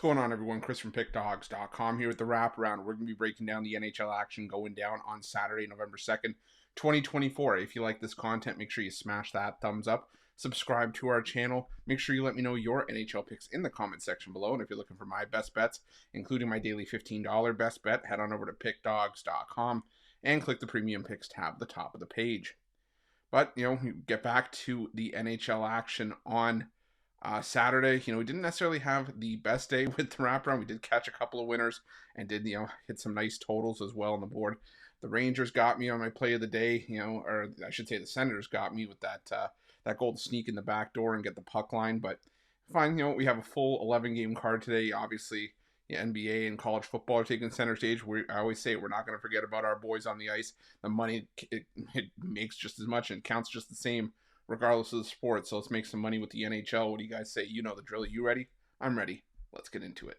going on, everyone? Chris from Pickdawgz.com here with the Wraparound. We're going to be breaking down the NHL action going down on Saturday, November 2nd, 2024. If you like this content, make sure you smash that thumbs up. Subscribe to our channel. Make sure you let me know your NHL picks in the comment section below. And if you're looking for my best bets, including my daily $15 best bet, head on over to Pickdawgz.com and click the Premium Picks tab at the top of the page. But, get back to the NHL action on Saturday. We didn't necessarily have the best day with the wraparound. We did catch a couple of winners and did, hit some nice totals as well on the board. The Rangers got me on my play of the day, or I should say the Senators got me with that goal to sneak in the back door and get the puck line. But fine, we have a full 11-game card today. Obviously, NBA and college football are taking center stage. I always say we're not going to forget about our boys on the ice. The money, it makes just as much and counts just the same regardless of the sport. So let's make some money with the NHL. What do you guys say? You know the drill. Are you ready? I'm ready. Let's get into it.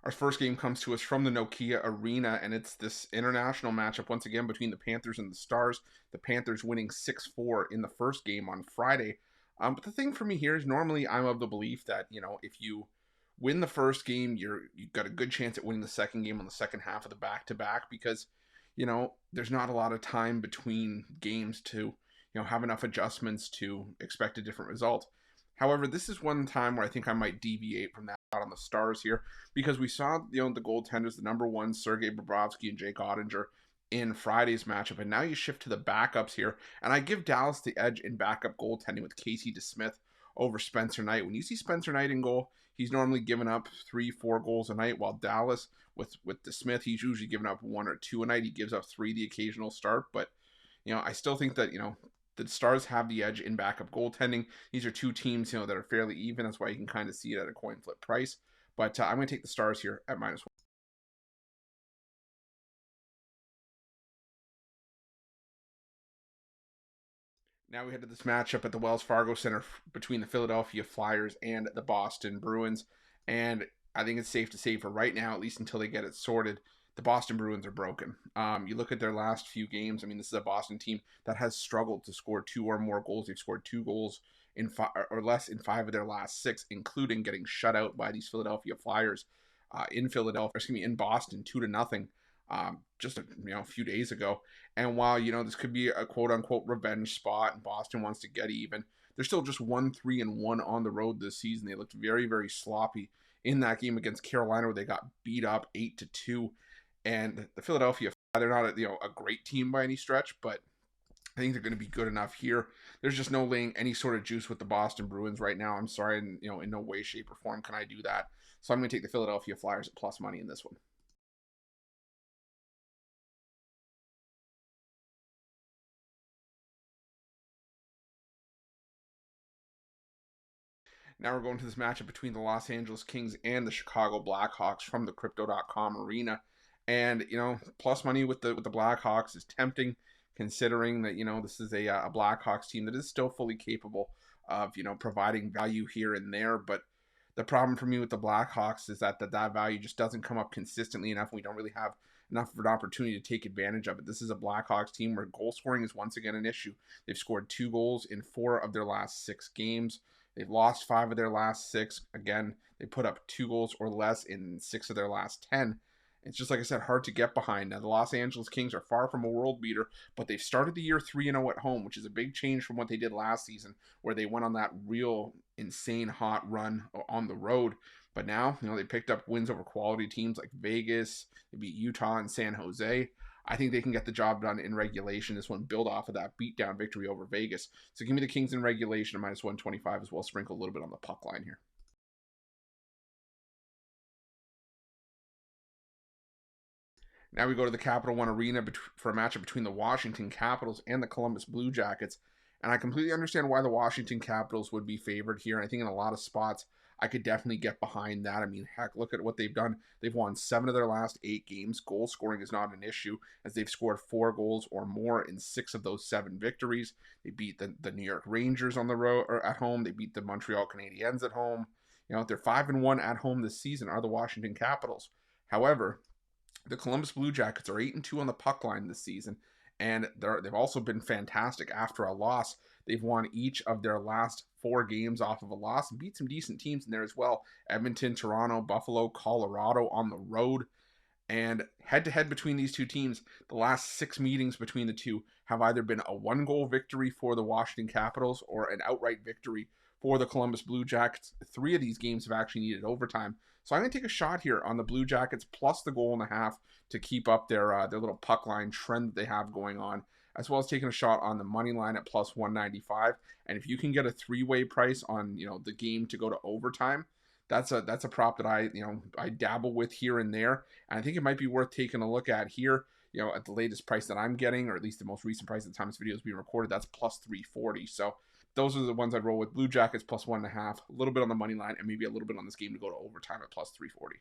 Our first game comes to us from the Nokia Arena, and it's this international matchup once again between the Panthers and the Stars. The Panthers winning 6-4 in the first game on Friday. But the thing for me here is normally I'm of the belief that, if you win the first game, you've got a good chance at winning the second game on the second half of the back-to-back because, there's not a lot of time between games to, have enough adjustments to expect a different result. However, this is one time where I think I might deviate from that on the Stars here because we saw, the goaltenders, the number one, Sergei Bobrovsky and Jake Ottinger in Friday's matchup, and now you shift to the backups here, and I give Dallas the edge in backup goaltending with Casey DeSmith over Spencer Knight. When you see Spencer Knight in goal, he's normally giving up 3-4 goals a night, while Dallas, with DeSmith, he's usually giving up 1 or 2 a night. He gives up 3 the occasional start, but, I still think that, the Stars have the edge in backup goaltending. These are two teams, that are fairly even. That's why you can kind of see it at a coin flip price. But I'm going to take the Stars here at -1. Now we head to this matchup at the Wells Fargo Center between the Philadelphia Flyers and the Boston Bruins. And I think it's safe to say for right now, at least until they get it sorted, the Boston Bruins are broken. You look at their last few games. I mean, this is a Boston team that has struggled to score 2 or more goals. They've scored 2 goals in 5 or less in 5 of their last 6, including getting shut out by these Philadelphia Flyers in Boston, 2-0. Just a few days ago. And while this could be a quote unquote revenge spot and Boston wants to get even, they're still just 1-3-1 on the road this season. They looked very, very sloppy in that game against Carolina where they got beat up 8-2. And the Philadelphia, they're not a great team by any stretch, but I think they're going to be good enough here. There's just no laying any sort of juice with the Boston Bruins right now. I'm sorry, and in no way, shape, or form can I do that. So I'm going to take the Philadelphia Flyers at plus money in this one. Now we're going to this matchup between the Los Angeles Kings and the Chicago Blackhawks from the Crypto.com arena. And, plus money with the Blackhawks is tempting considering that, this is a Blackhawks team that is still fully capable of, providing value here and there. But the problem for me with the Blackhawks is that value just doesn't come up consistently enough. We don't really have enough of an opportunity to take advantage of it. This is a Blackhawks team where goal scoring is once again an issue. They've scored 2 goals in 4 of their last 6 games. They've lost 5 of their last 6. Again, they put up 2 goals or less in 6 of their last 10. It's just, like I said, hard to get behind. Now, the Los Angeles Kings are far from a world beater, but they've started the year 3-0 at home, which is a big change from what they did last season, where they went on that real insane hot run on the road. But now, they picked up wins over quality teams like Vegas. They beat Utah and San Jose. I think they can get the job done in regulation. This one build off of that beatdown victory over Vegas. So give me the Kings in regulation at -125 as well. Sprinkle a little bit on the puck line here. Now we go to the Capital One Arena for a matchup between the Washington Capitals and the Columbus Blue Jackets. And I completely understand why the Washington Capitals would be favored here. I think in a lot of spots, I could definitely get behind that. I mean, heck, look at what they've done. They've won 7 of their last 8 games. Goal scoring is not an issue as they've scored 4 goals or more in 6 of those 7 victories. They beat the New York Rangers on the road or at home. They beat the Montreal Canadiens at home. They're 5-1 at home this season are the Washington Capitals. However, the Columbus Blue Jackets are 8-2 on the puck line this season, and they've also been fantastic after a loss. They've won each of their last 4 games off of a loss and beat some decent teams in there as well. Edmonton, Toronto, Buffalo, Colorado on the road. And head to head between these two teams, the last 6 meetings between the two have either been a 1-goal victory for the Washington Capitals or an outright victory for the Columbus Blue Jackets. 3 of these games have actually needed overtime. So I'm going to take a shot here on the Blue Jackets plus the 1.5 to keep up their little puck line trend that they have going on, as well as taking a shot on the money line at plus 195. And if you can get a 3-way price on the game to go to overtime, that's a prop that I dabble with here and there, and I think it might be worth taking a look at here. At the latest price that I'm getting, or at least the most recent price at the time this video is being recorded, that's plus 340. So those are the ones I'd roll with. Blue Jackets plus 1.5, a little bit on the money line, and maybe a little bit on this game to go to overtime at plus 340.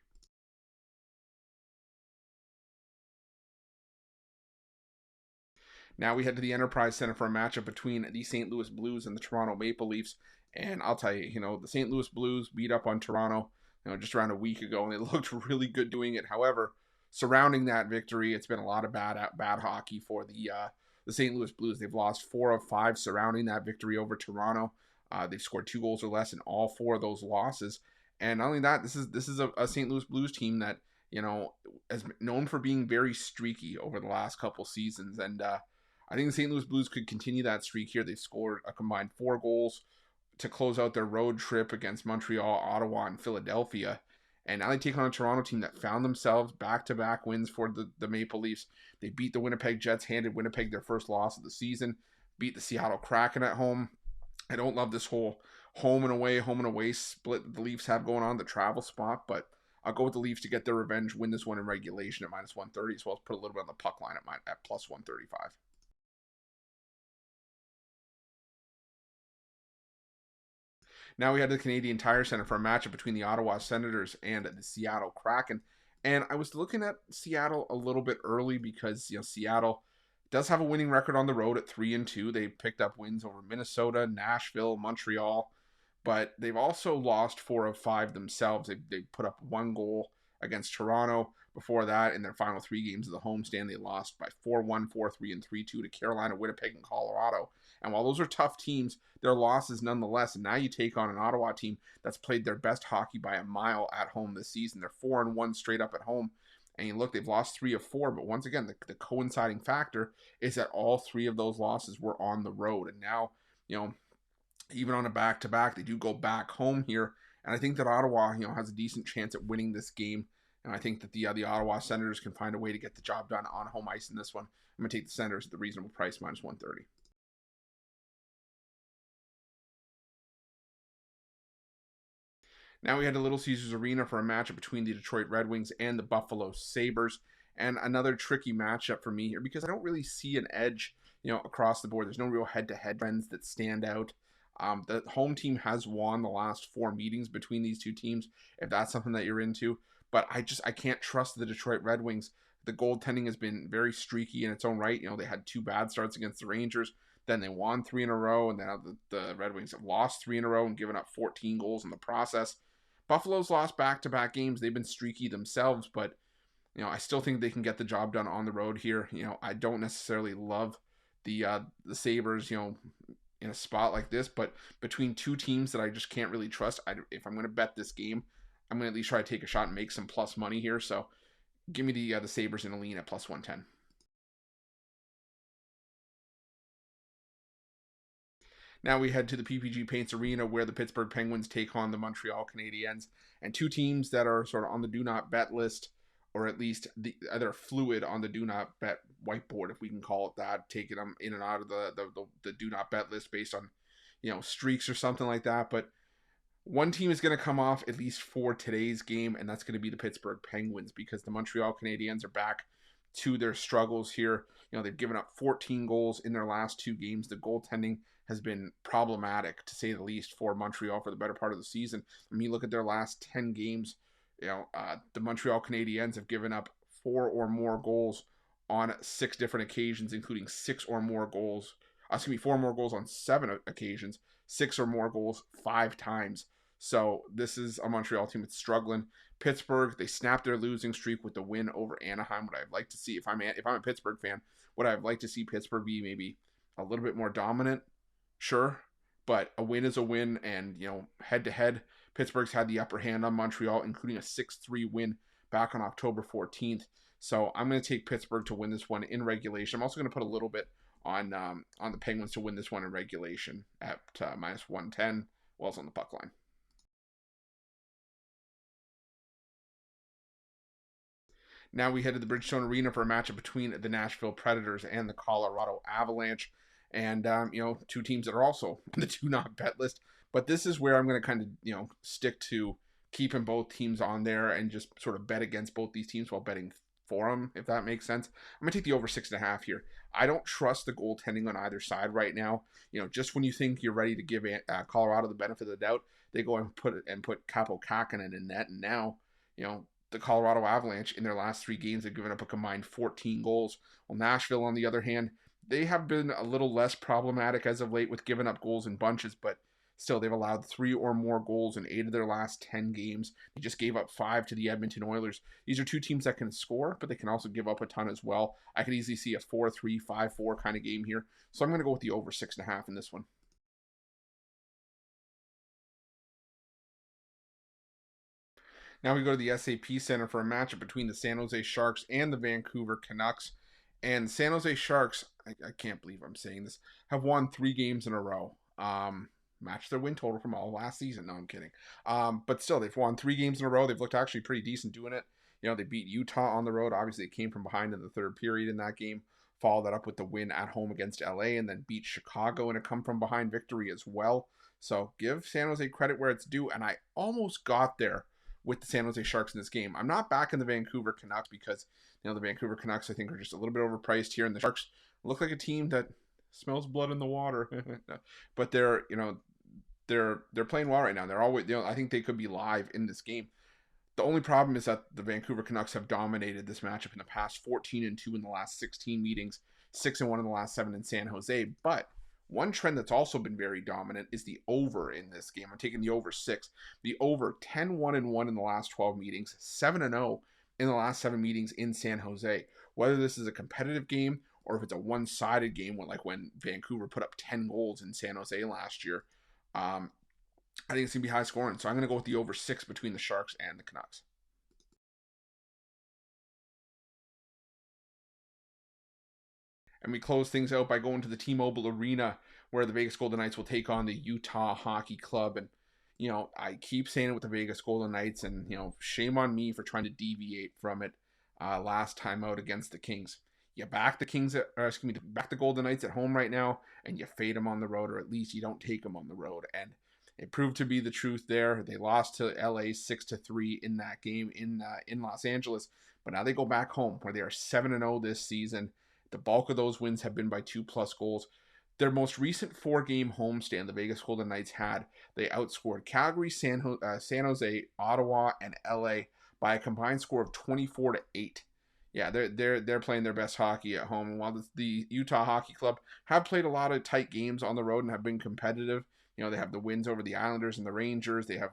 Now we head to the Enterprise Center for a matchup between the St. Louis Blues and the Toronto Maple Leafs. And I'll tell you, the St. Louis Blues beat up on Toronto, just around a week ago, and they looked really good doing it. However, surrounding that victory, it's been a lot of bad hockey for the St. Louis Blues. They've lost 4 of 5 surrounding that victory over Toronto. They've scored 2 goals or less in all 4 of those losses. And not only that, this is a St. Louis Blues team that has been known for being very streaky over the last couple seasons. And I think the St. Louis Blues could continue that streak here. They've scored a combined 4 goals to close out their road trip against Montreal, Ottawa, and Philadelphia. And now they take on a Toronto team that found themselves back-to-back wins for the Maple Leafs. They beat the Winnipeg Jets, handed Winnipeg their first loss of the season, beat the Seattle Kraken at home. I don't love this whole home and away split that the Leafs have going on, the travel spot, but I'll go with the Leafs to get their revenge, win this one in regulation at minus 130, as well as put a little bit on the puck line at plus 135. Now we head to the Canadian Tire Center for a matchup between the Ottawa Senators and the Seattle Kraken. And I was looking at Seattle a little bit early because Seattle does have a winning record on the road at 3-2. They picked up wins over Minnesota, Nashville, Montreal, but they've also lost 4 of 5 themselves. They put up 1 goal against Toronto. Before that, in their final 3 games of the homestand, they lost by 4-1, 4-3, and 3-2 to Carolina, Winnipeg, and Colorado. And while those are tough teams, they're losses nonetheless. And now you take on an Ottawa team that's played their best hockey by a mile at home this season. They're 4-1 straight up at home. And you look, they've lost 3 of 4. But once again, the coinciding factor is that all 3 of those losses were on the road. And now, even on a back-to-back, they do go back home here. And I think that Ottawa, has a decent chance at winning this game. And I think that the Ottawa Senators can find a way to get the job done on home ice in this one. I'm going to take the Senators at the reasonable price, minus 130. Now we had to Little Caesars Arena for a matchup between the Detroit Red Wings and the Buffalo Sabres. And another tricky matchup for me here because I don't really see an edge, across the board. There's no real head-to-head trends that stand out. The home team has won the last 4 meetings between these two teams, if that's something that you're into. But I can't trust the Detroit Red Wings. The goaltending has been very streaky in its own right. They had 2 bad starts against the Rangers. Then they won 3 in a row. And then the Red Wings have lost 3 in a row and given up 14 goals in the process. Buffalo's lost back-to-back games. They've been streaky themselves. But, I still think they can get the job done on the road here. I don't necessarily love the Sabres, in a spot like this. But between 2 teams that I just can't really trust, if I'm going to bet this game, I'm going to at least try to take a shot and make some plus money here. So give me the Sabres in a lean at plus 110. Now we head to the PPG Paints Arena where the Pittsburgh Penguins take on the Montreal Canadiens. And 2 teams that are sort of on the do not bet list, or at least they're fluid on the do not bet whiteboard, if we can call it that, taking them in and out of the do not bet list based on, streaks or something like that. But one team is going to come off at least for today's game, and that's going to be the Pittsburgh Penguins because the Montreal Canadiens are back to their struggles here. They've given up 14 goals in their last 2 games. The goaltending has been problematic, to say the least, for Montreal for the better part of the season. When you look at their last 10 games, the Montreal Canadiens have given up 4 or more goals on 6 different occasions, including 4 more goals on 7 occasions, 6 or more goals 5 times. So this is a Montreal team that's struggling. Pittsburgh, they snapped their losing streak with the win over Anaheim. What I'd like to see, if I'm a Pittsburgh fan, what I'd like to see Pittsburgh be maybe a little bit more dominant, sure, but a win is a win, and head to head, Pittsburgh's had the upper hand on Montreal, including a 6-3 win back on October 14th. So I'm going to take Pittsburgh to win this one in regulation. I'm also going to put a little bit on the Penguins to win this one in regulation at minus 110, well as on the puck line. Now we head to the Bridgestone Arena for a matchup between the Nashville Predators and the Colorado Avalanche. And, two teams that are also the do not bet list. But this is where I'm going to kind of, stick to keeping both teams on there and just sort of bet against both these teams while betting for them, if that makes sense. I'm going to take the over 6.5 here. I don't trust the goaltending on either side right now. Just when you think you're ready to give Colorado the benefit of the doubt, they go and put Capo Kakinen in net. And now, the Colorado Avalanche in their last 3 games have given up a combined 14 goals. Well, Nashville, on the other hand, they have been a little less problematic as of late with giving up goals in bunches, but still, they've allowed 3 or more goals in 8 of their last 10 games. They just gave up 5 to the Edmonton Oilers. These are 2 teams that can score, but they can also give up a ton as well. I could easily see a 4-3, 5-4 kind of game here. So I'm going to go with the over 6.5 in this one. Now we go to the SAP Center for a matchup between the San Jose Sharks and the Vancouver Canucks. And San Jose Sharks, I can't believe I'm saying this, have won 3 games in a row. Matched their win total from all last season. No, I'm kidding. But still, they've won 3 games in a row. They've looked actually pretty decent doing it. They beat Utah on the road. Obviously, they came from behind in the third period in that game. Followed that up with the win at home against LA and then beat Chicago in a come-from-behind victory as well. So give San Jose credit where it's due. And I almost got there with the San Jose Sharks in this game. I'm not backing the Vancouver Canucks because, the Vancouver Canucks, I think, are just a little bit overpriced here. And the Sharks look like a team that smells blood in the water. But they're playing well right now. They're always, I think they could be live in this game. The only problem is that the Vancouver Canucks have dominated this matchup in the past, 14-2 in the last 16 meetings, 6-1 in the last 7 in San Jose. But one trend that's also been very dominant is the over in this game. I'm taking the over 6. The over 10-1-1 in the last 12 meetings, 7-0 in the last 7 meetings in San Jose. Whether this is a competitive game or if it's a one-sided game, like when Vancouver put up 10 goals in San Jose last year, I think it's going to be high scoring. So I'm going to go with the over 6 between the Sharks and the Canucks. And we close things out by going to the T-Mobile Arena where the Vegas Golden Knights will take on the Utah Hockey Club. And, I keep saying it with the Vegas Golden Knights, and, shame on me for trying to deviate from it last time out against the Kings. You back back the Golden Knights at home right now, and you fade them on the road, or at least you don't take them on the road. And it proved to be the truth there. They lost to LA 6-3 in that game in Los Angeles, but now they go back home where they are 7-0 this season. The bulk of those wins have been by 2+ goals. Their most recent 4-game homestand the Vegas Golden Knights had, they outscored Calgary, San Jose, Ottawa, and LA by a combined score of 24-8. Yeah, they're playing their best hockey at home. And while the Utah Hockey Club have played a lot of tight games on the road and have been competitive, they have the wins over the Islanders and the Rangers. They have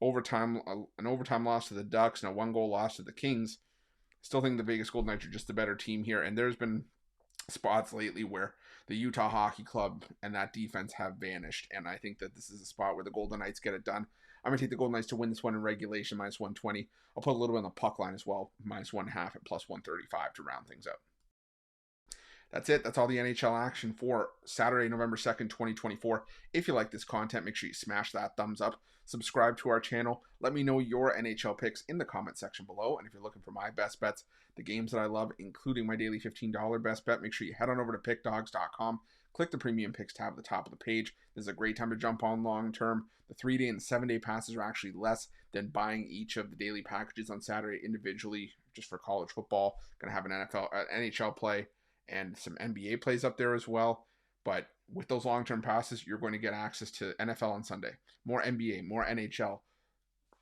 an overtime loss to the Ducks and a 1-goal loss to the Kings. Still think the Vegas Golden Knights are just the better team here. And there's been spots lately where the Utah Hockey Club and that defense have vanished. And I think that this is a spot where the Golden Knights get it done. I'm going to take the Golden Knights to win this one in regulation, minus 120. I'll put a little bit on the puck line as well, minus 1.5 at plus 135 to round things out. That's it. That's all the NHL action for Saturday, November 2nd, 2024. If you like this content, make sure you smash that thumbs up. Subscribe to our channel. Let me know your NHL picks in the comment section below. And if you're looking for my best bets, the games that I love, including my daily $15 best bet, make sure you head on over to pickdawgz.com. Click the premium picks tab at the top of the page. This is a great time to jump on long term. The 3-day and 7-day passes are actually less than buying each of the daily packages on Saturday individually, just for college football. Going to have an NHL play and some NBA plays up there as well. But with those long-term passes, you're going to get access to NFL on Sunday, more NBA, more NHL.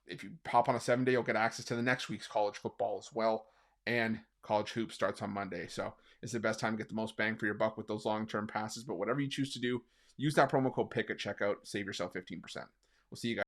If you hop on a 7-day, you'll get access to the next week's college football as well. And college hoops starts on Monday. So it's the best time to get the most bang for your buck with those long-term passes. But whatever you choose to do, use that promo code PICK at checkout. Save yourself 15%. We'll see you guys.